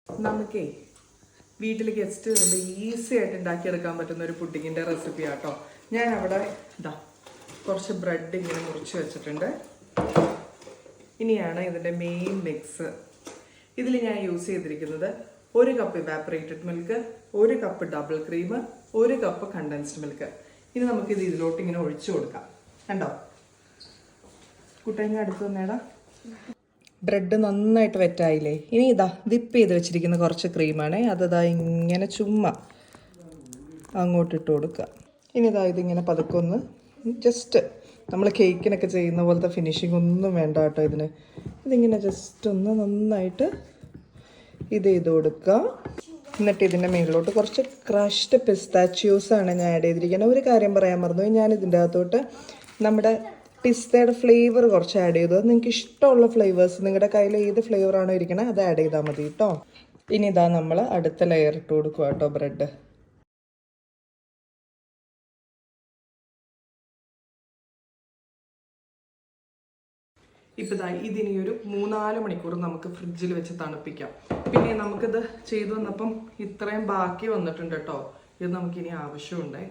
നമുക്കേ വീട്ടിൽ ഗസ്റ്റ് വരുമ്പോൾ ഈസി ആയിട്ട് ഉണ്ടാക്കിയെടുക്കാൻ പറ്റുന്ന ഒരു പുഡിങ്ങിൻ്റെ റെസിപ്പി ആട്ടോ. ഞാൻ അവിടെ കുറച്ച് ബ്രെഡ് ഇങ്ങനെ മുറിച്ച് വെച്ചിട്ടുണ്ട്. ഇനിയാണ് ഇതിൻ്റെ മെയിൻ മിക്സ്. ഇതിൽ ഞാൻ യൂസ് ചെയ്തിരിക്കുന്നത് 1 cup evaporated milk, 1 cup double cream, 1 cup condensed milk. ഇനി നമുക്കിത് ഇതിലോട്ട് ഇങ്ങനെ ഒഴിച്ചു കൊടുക്കാം. കണ്ടോ കുട്ടങ്ങ അടുത്ത് തന്നേടാ. ബ്രെഡ് നന്നായിട്ട് വെറ്റായില്ലേ. ഇനി വിപ്പ് ചെയ്ത് വെച്ചിരിക്കുന്ന കുറച്ച് ക്രീമാണ്. ഇങ്ങനെ ചുമ്മാ അങ്ങോട്ട് ഇട്ട് കൊടുക്കുക. ഇനി ഇതിങ്ങനെ പതുക്കൊന്ന് ജസ്റ്റ് നമ്മൾ കേക്കിനൊക്കെ ചെയ്യുന്ന പോലത്തെ ഫിനിഷിംഗ് ഒന്നും വേണ്ട കേട്ടോ ഇതിന്. ഇതിങ്ങനെ ജസ്റ്റ് ഒന്ന് നന്നായിട്ട് ഇത് ചെയ്ത് കൊടുക്കുക. എന്നിട്ട് ഇതിൻ്റെ മേളിലോട്ട് കുറച്ച് ക്രഷ്ഡ് പിസ്താച്ചിയോസാണ് ഞാൻ ആഡ് ചെയ്തിരിക്കുന്നത്. ഒരു കാര്യം പറയാൻ മറന്നു, ഞാൻ ഇതിൻ്റെ അകത്തോട്ട് നമ്മുടെ പിസ്തയുടെ ഫ്ലേവർ കുറച്ച് ആഡ് ചെയ്തു. അത് നിങ്ങൾക്ക് ഇഷ്ടമുള്ള ഫ്ലേവേഴ്സ്, നിങ്ങളുടെ കയ്യിൽ ഏത് ഫ്ലേവറാണോ ഇരിക്കണത് അത് ആഡ് ചെയ്താൽ മതി കേട്ടോ. ഇനി നമ്മൾ അടുത്ത ലെയർ ഇട്ട് കൊടുക്കുക കേട്ടോ ബ്രെഡ്. ഇപ്പം ഇതിനി ഒരു 3-4 മണിക്കൂർ നമുക്ക് ഫ്രിഡ്ജിൽ വെച്ച് തണുപ്പിക്കാം. പിന്നെ നമുക്കിത് ചെയ്തു വന്നപ്പം ഇത്രയും ബാക്കി വന്നിട്ടുണ്ട് കേട്ടോ. ഇത് നമുക്കിനി ആവശ്യമുണ്ട്.